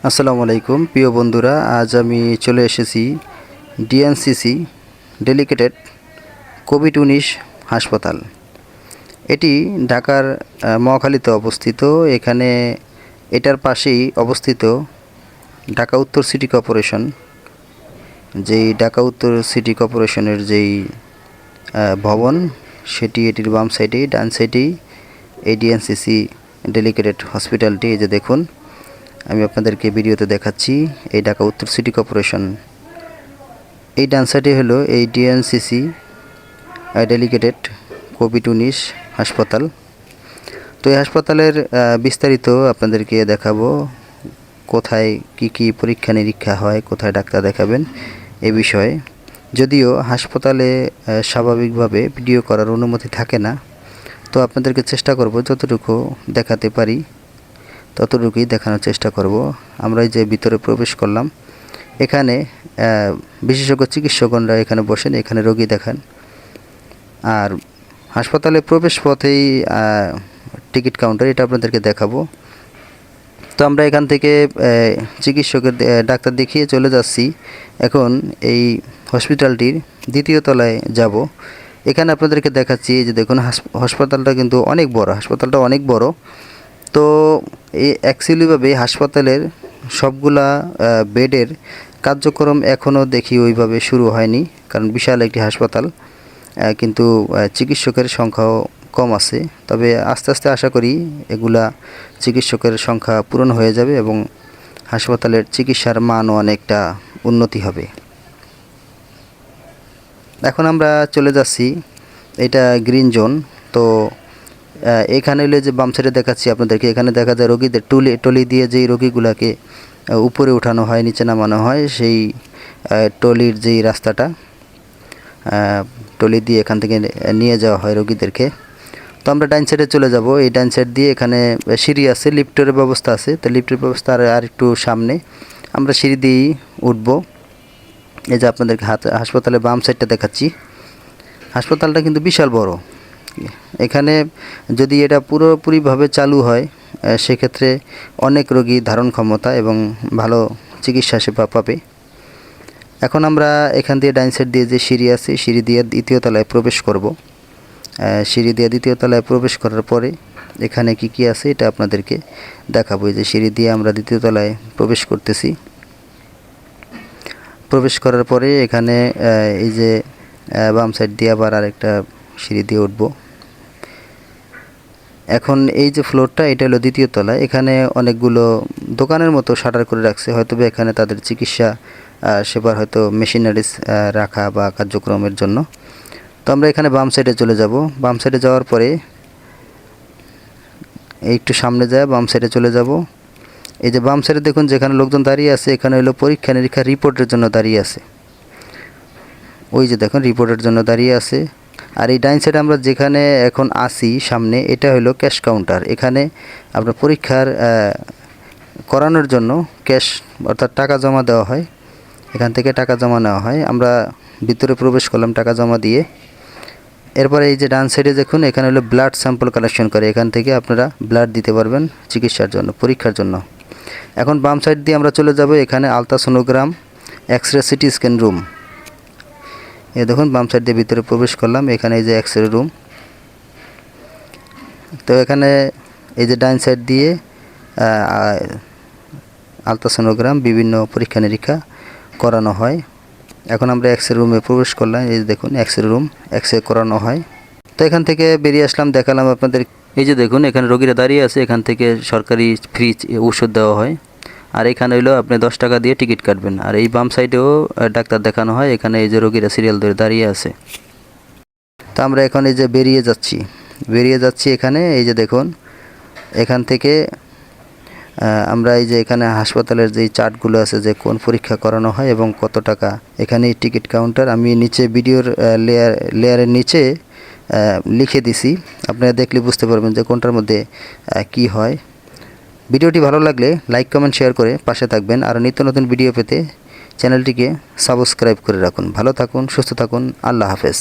আসসালামু আলাইকুম প্রিয় বন্ধুরা, আজ আমি চলে এসেছি ডিএনসিসি ডেডিকেটেড কোভিড-19 হাসপাতাল। এটি ঢাকার মহাখালীতে অবস্থিত। এখানে এটার পাশেই অবস্থিত ঢাকা উত্তর সিটি কর্পোরেশন। যেই ঢাকা উত্তর সিটি কর্পোরেশনের যেই ভবন, সেটি এটির বাম সাইডেই, ডান সাইডেই এই ডিএনসিসি ডেডিকেটেড হসপিটালটি। এই যে দেখুন, আমি আপনাদেরকে ভিডিওতে দেখাচ্ছি এই ঢাকা উত্তর সিটি কর্পোরেশন। এই ডান সাইডে হলো এই ডিএনসিসি ডেডিকেটেড কোভিড-19 হাসপাতাল। তো এই হাসপাতালের বিস্তারিত আপনাদেরকে দেখাবো, কোথায় কি পরীক্ষা নিরীক্ষা হয়, কোথায় ডাক্তার দেখাবেন এ বিষয়ে। যদিও হাসপাতালে স্বাভাবিকভাবে ভিডিও করার অনুমতি থাকে না, তো আপনাদেরকে চেষ্টা করব যতটুকু দেখাতে পারি ততটুকুই দেখানোর চেষ্টা করব। আমরা এই যে ভিতরে প্রবেশ করলাম, এখানে বিশেষজ্ঞ চিকিৎসকরা এখানে বসেন, এখানে রোগী দেখান। আর হাসপাতালে প্রবেশ পথেই টিকিট কাউন্টার, এটা আপনাদেরকে দেখাবো। তো আমরা এখান থেকে চিকিৎসকের ডাক্তার দেখিয়ে চলে যাচ্ছি এখন এই হসপিটালটির দ্বিতীয় তলায় যাব। এখানে আপনাদেরকে দেখাচ্ছি, এই যে দেখুন হাসপাতালটা কিন্তু অনেক বড়, হাসপাতালটা অনেক বড়। তো এই অ্যাকচুয়ালিভাবে হাসপাতালের সবগুলা বেডের কার্যক্রম এখনও দেখি ওইভাবে শুরু হয়নি, কারণ বিশাল একটি হাসপাতাল, কিন্তু চিকিৎসকের সংখ্যাও কম আছে। তবে আস্তে আস্তে আশা করি এগুলা চিকিৎসকের সংখ্যা পূরণ হয়ে যাবে এবং হাসপাতালের চিকিৎসার মানও অনেকটা উন্নতি হবে। এখন আমরা চলে যাচ্ছি, এটা গ্রিন জোন। তো এখানে হলে যে বাম সাইডে দেখাচ্ছি আপনাদেরকে, এখানে দেখা যায় রোগীদের টলি দিয়ে যেই রোগীগুলোকে উপরে উঠানো হয়, নিচে নামানো হয়, সেই টলির যেই রাস্তাটা, টলি দিয়ে এখান থেকে নিয়ে যাওয়া হয় রোগীদেরকে। তো আমরা ডাইন সাইডে চলে যাব। এই ডাইন সাইড দিয়ে এখানে সিঁড়ি আছে, লিফটের ব্যবস্থা আছে। তো লিফটের ব্যবস্থা আর একটু সামনে, আমরা সিঁড়ি দিয়েই উঠব। এই যে আপনাদেরকে হাসপাতালের বাম সাইডটা দেখাচ্ছি। হাসপাতালটা কিন্তু বিশাল বড়। এখানে যদি এটা পুরোপুরিভাবে চালু হয়, সেক্ষেত্রে অনেক রোগী ধারণ ক্ষমতা এবং ভালো চিকিৎসা সেবা পাবে। এখন আমরা এখান দিয়ে ডাইন সাইড দিয়ে যে সিঁড়ি আছে, সিঁড়ি দিয়ে দ্বিতীয় তলায় প্রবেশ করব। সিঁড়ি দিয়ে দ্বিতীয় তলায় প্রবেশ করার পরে এখানে কি আছে এটা আপনাদেরকে দেখাবো। এই যে সিঁড়ি দিয়ে আমরা দ্বিতীয় তলায় প্রবেশ করতেছি। প্রবেশ করার পরে এখানে এই যে বাম সাইড দিয়ে আবার আরেকটা সিঁড়ি দিয়ে উঠব। এখন এই যে ফ্লোরটা, এটা হলো দ্বিতীয় তলায়। এখানে অনেকগুলো দোকানের মতো শাটার করে রাখছে, হয়তো এখানে তাদের চিকিৎসা সেবার হয়তো মেশিনারিজ রাখা বা কার্যক্রমের জন্য। তো আমরা এখানে বাম সাইডে চলে যাব। বাম সাইডে যাওয়ার পরে একটু সামনে যায় বাম সাইডে চলে যাব। এই যে বাম সাইডে দেখুন যেখানে লোকজন দাঁড়িয়ে আছে, এখানে হলো পরীক্ষা নিরীক্ষা রিপোর্টের জন্য দাঁড়িয়ে আছে। ওই যে দেখুন রিপোর্টের জন্য দাঁড়িয়ে আছে। আর এই ডাইন সাইডে আমরা যেখানে এখন আসি সামনে, এটা হলো ক্যাশ কাউন্টার। এখানে আপনার পরীক্ষার করানোর জন্য ক্যাশ অর্থাৎ টাকা জমা দেওয়া হয়, এখান থেকে টাকা জমা নেওয়া হয়। আমরা ভিতরে প্রবেশ করলাম টাকা জমা দিয়ে। এরপরে এই যে ডান সাইডে দেখুন, এখানে হলো ব্লাড স্যাম্পল কালেকশন করে, এখান থেকে আপনারা ব্লাড দিতে পারবেন চিকিৎসার জন্য, পরীক্ষার জন্য। এখন বাম সাইড দিয়ে আমরা চলে যাব, এখানে ultrasonogram, X-ray, CT scan room. এই দেখুন বাম সাইড দিয়ে ভিতরে প্রবেশ করলাম, এখানে এই যে এক্স-রে রুম। তো এখানে এই যে ডাইন সাইড দিয়ে আলট্রাসোনোগ্রাম, বিভিন্ন পরীক্ষা নিরীক্ষা করানো হয়। এখন আমরা এক্স-রে রুমে প্রবেশ করলাম। এই যে দেখুন এক্স-রে রুম, এক্স-রে করানো হয়। তো এখান থেকে বেরিয়ে আসলাম, দেখালাম আপনাদের। এই যে দেখুন এখানে রোগীরা দাঁড়িয়ে আছে, এখান থেকে সরকারি ফ্রি ওষুধ দেওয়া হয়। আর এখানে হইলো আপনি 10 টাকা দিয়ে টিকিট কাটবেন। আর এই বাম সাইডেও ডাক্তার দেখানো হয়। এখানে এই যে রোগীরা সিরিয়াল ধরে দাঁড়িয়ে আছে। তো আমরা এখন এই যে বেরিয়ে যাচ্ছি এখানে। এই যে দেখুন এখান থেকে আমরা এই যে এখানে হাসপাতালের যেই চার্টগুলো আছে, যে কোন পরীক্ষা করানো হয় এবং কত টাকা, এখানে টিকিট কাউন্টার আমি নিচে ভিডিওর লেয়ারের নিচে লিখে দিছি। আপনারা দেখলে বুঝতে পারবেন যে কোনটার মধ্যে কি হয়। ভিডিওটি ভালো লাগলে লাইক, কমেন্ট, শেয়ার করে পাশে থাকবেন। আর নিত্য নতুন ভিডিও পেতে চ্যানেলটিকে সাবস্ক্রাইব করে রাখুন। ভালো থাকুন, সুস্থ থাকুন। আল্লাহ হাফেজ।